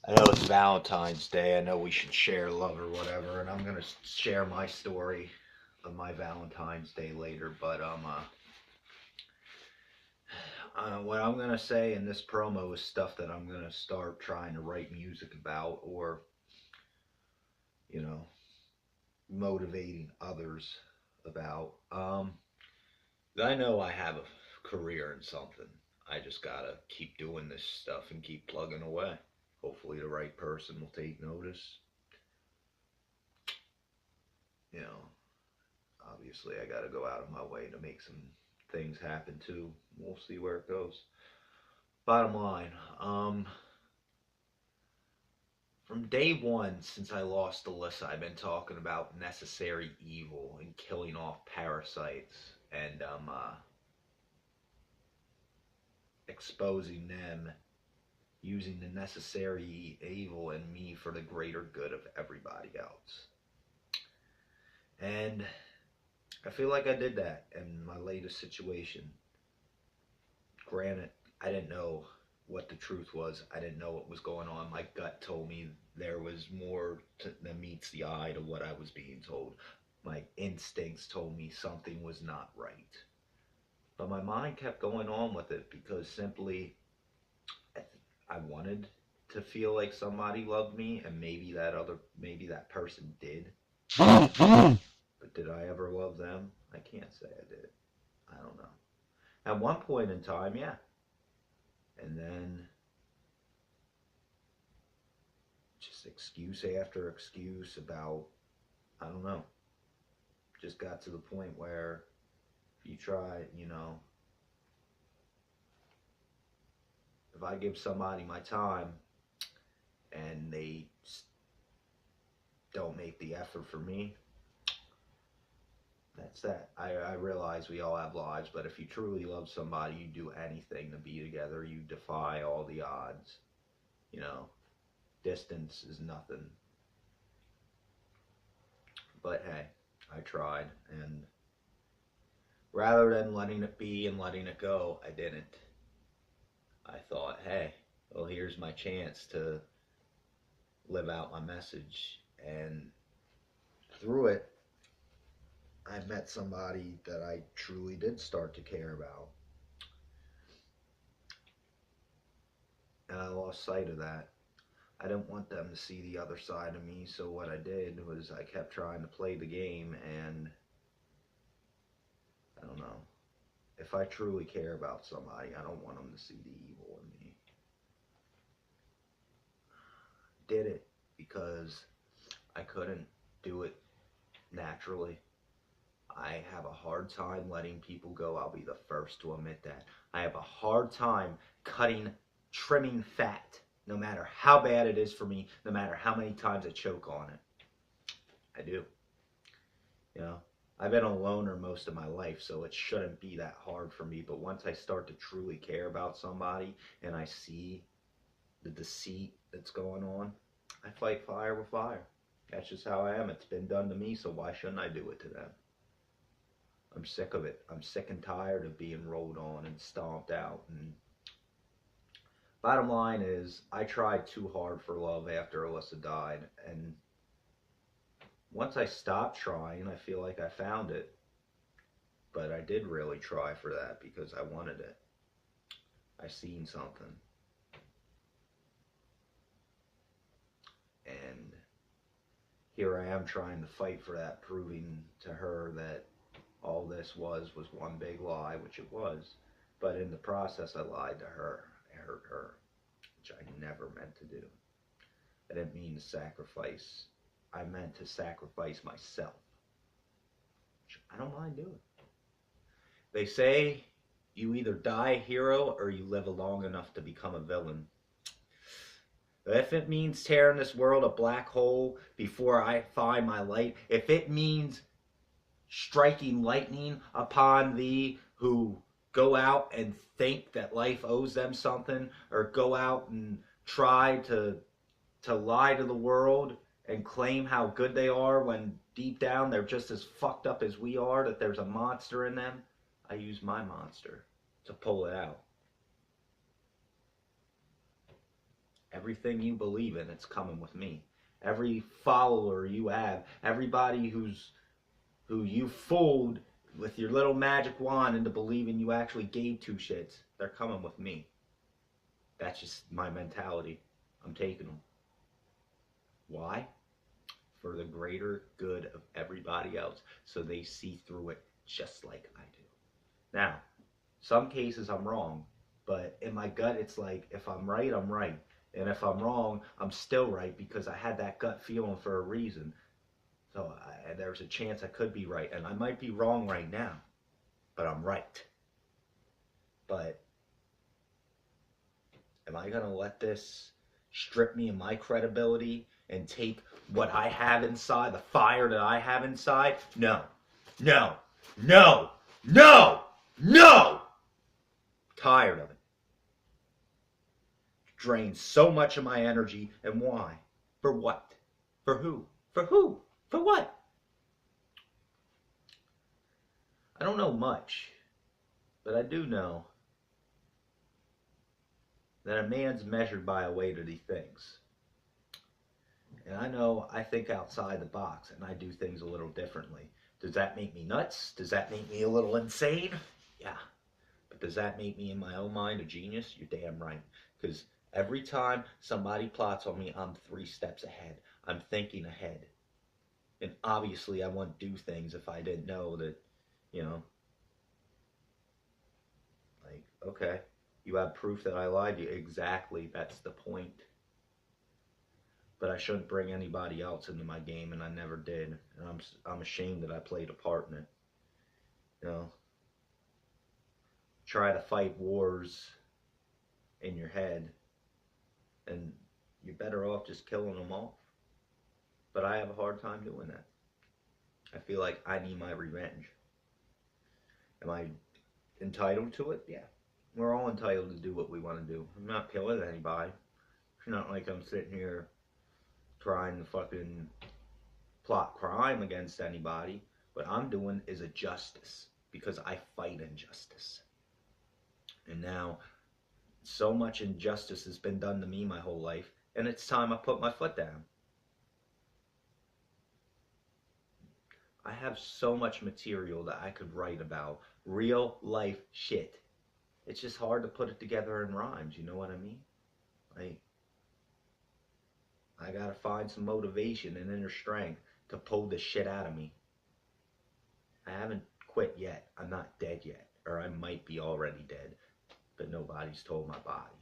I know it's Valentine's Day. I know we should share love or whatever, and I'm gonna share my story of my Valentine's Day later. But what I'm gonna say in this promo is stuff that I'm gonna start trying to write music about, or you know, motivating others about. I know I have a career in something. I just gotta keep doing this stuff and keep plugging away. Hopefully, the right person will take notice. You know, obviously, I gotta go out of my way to make some things happen too. We'll see where it goes. Bottom line, from day one since I lost Alyssa, I've been talking about necessary evil and killing off parasites and exposing them, using the necessary evil in me for the greater good of everybody else. And I feel like I did that in my latest situation. Granted, I didn't know what the truth was. I didn't know what was going on. My gut told me there was more than meets the eye to what I was being told. My instincts told me something was not right. But my mind kept going on with it because simply I wanted to feel like somebody loved me, and maybe that person did. But did I ever love them? I can't say I did. I don't know. At one point in time, yeah. And then just excuse after excuse about, I don't know, just got to the point where if you try, if I give somebody my time and they don't make the effort for me, that's that. I realize we all have lives, but if you truly love somebody, you do anything to be together. You defy all the odds. You know, distance is nothing. But hey, I tried, and rather than letting it be and letting it go, I didn't. I thought, hey, well, here's my chance to live out my message. And through it, I met somebody that I truly did start to care about. And I lost sight of that. I didn't want them to see the other side of me, so what I did was I kept trying to play the game, and I don't know. If I truly care about somebody, I don't want them to see the evil in me. Did it because I couldn't do it naturally. I have a hard time letting people go. I'll be the first to admit that. I have a hard time trimming fat, no matter how bad it is for me, no matter how many times I choke on it. I do. You know, I've been a loner most of my life, so it shouldn't be that hard for me. But once I start to truly care about somebody and I see the deceit that's going on, I fight fire with fire. That's just how I am. It's been done to me, so why shouldn't I do it to them? I'm sick of it. I'm sick and tired of being rolled on and stomped out. And bottom line is, I tried too hard for love after Alyssa died. And once I stopped trying, I feel like I found it. But I did really try for that because I wanted it. I seen something. And here I am trying to fight for that, proving to her that all this was one big lie, which it was. But in the process, I lied to her. I hurt her, which I never meant to do. I didn't mean to sacrifice. I meant to sacrifice myself, which I don't mind doing. They say you either die a hero or you live long enough to become a villain. If it means tearing this world a black hole before I find my light, if it means striking lightning upon thee who go out and think that life owes them something, or go out and try to lie to the world and claim how good they are when deep down they're just as fucked up as we are, that there's a monster in them, I use my monster to pull it out. Everything you believe in, it's coming with me. Every follower you have, everybody who you fooled with your little magic wand into believing you actually gave two shits, they're coming with me. That's just my mentality. I'm taking them. Why? For the greater good of everybody else, so they see through it just like I do. Now, some cases I'm wrong, but in my gut, it's like if I'm right, I'm right. And if I'm wrong, I'm still right because I had that gut feeling for a reason. So there's a chance I could be right. And I might be wrong right now, but I'm right. But am I going to let this strip me of my credibility and take what I have inside, the fire that I have inside? No, no, no, no, no! Tired of it. Drains so much of my energy, and why? For what? For who? For who? For what? I don't know much, but I do know that a man's measured by a way that he thinks. And I know I think outside the box, and I do things a little differently. Does that make me nuts? Does that make me a little insane? Yeah. But does that make me, in my own mind, a genius? You're damn right. Because every time somebody plots on me, I'm 3 steps ahead. I'm thinking ahead. And obviously I wouldn't do things if I didn't know that, you know, like, okay, you have proof that I lied to you. Exactly, that's the point. But I shouldn't bring anybody else into my game, and I never did. And I'm ashamed that I played a part in it. You know, try to fight wars in your head, and you're better off just killing them off. But I have a hard time doing that. I feel like I need my revenge. Am I entitled to it? Yeah. We're all entitled to do what we want to do. I'm not killing anybody. It's not like I'm sitting here trying to fucking plot crime against anybody. What I'm doing is a justice because I fight injustice. And now so much injustice has been done to me my whole life, and it's time I put my foot down. I have so much material that I could write about real life shit. It's just hard to put it together in rhymes, you know what I mean? Like, I gotta find some motivation and inner strength to pull this shit out of me. I haven't quit yet. I'm not dead yet. Or I might be already dead. But nobody's told my body.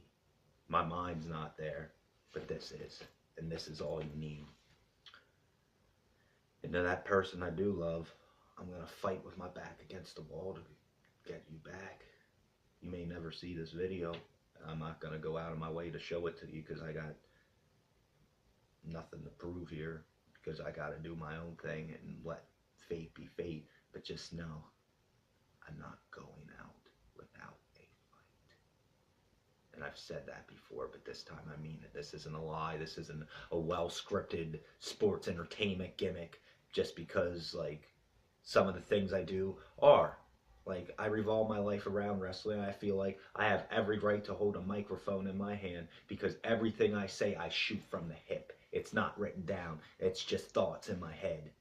My mind's not there. But this is. And this is all you need. And to that person I do love, I'm going to fight with my back against the wall to get you back. You may never see this video. I'm not going to go out of my way to show it to you because I got nothing to prove here. Because I got to do my own thing and let fate be fate. But just know, I'm not going out without a fight. And I've said that before, but this time I mean it. This isn't a lie. This isn't a well-scripted sports entertainment gimmick just because, like, some of the things I do are. Like, I revolve my life around wrestling. I feel like I have every right to hold a microphone in my hand because everything I say, I shoot from the hip. It's not written down. It's just thoughts in my head.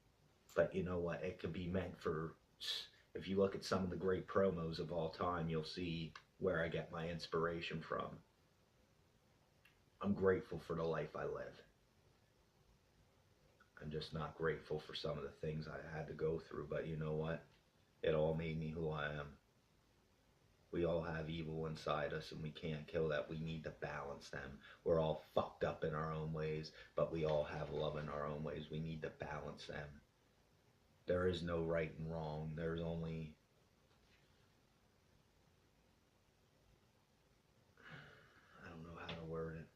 But you know what? It could be meant for... If you look at some of the great promos of all time, you'll see where I get my inspiration from. I'm grateful for the life I live. I'm just not grateful for some of the things I had to go through. But you know what? It all made me who I am. We all have evil inside us and we can't kill that. We need to balance them. We're all fucked up in our own ways, but we all have love in our own ways. We need to balance them. There is no right and wrong. There's only... I don't know how to word it.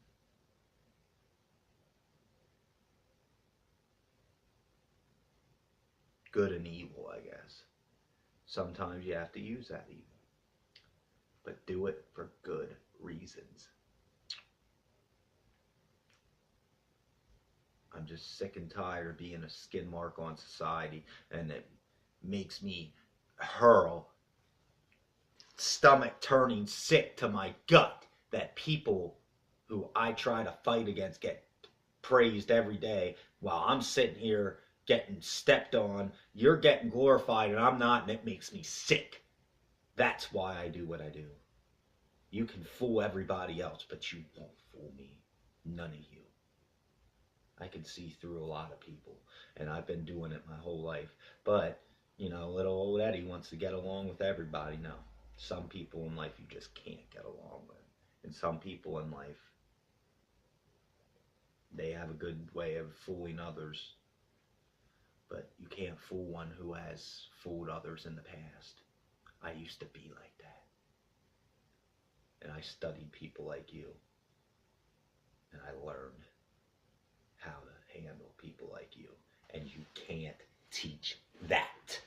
Good and evil, I guess. Sometimes you have to use that evil. But do it for good reasons. I'm just sick and tired of being a skin mark on society, and it makes me hurl, stomach turning sick to my gut that people who I try to fight against get praised every day while I'm sitting here getting stepped on. You're getting glorified and I'm not, and it makes me sick. That's why I do what I do. You can fool everybody else, but you won't fool me. None of you. I can see through a lot of people, and I've been doing it my whole life. But, you know, little old Eddie wants to get along with everybody. No. Some people in life you just can't get along with. And some people in life, they have a good way of fooling others. But you can't fool one who has fooled others in the past. I used to be like that. And I studied people like you. And I learned how to handle people like you. And you can't teach that.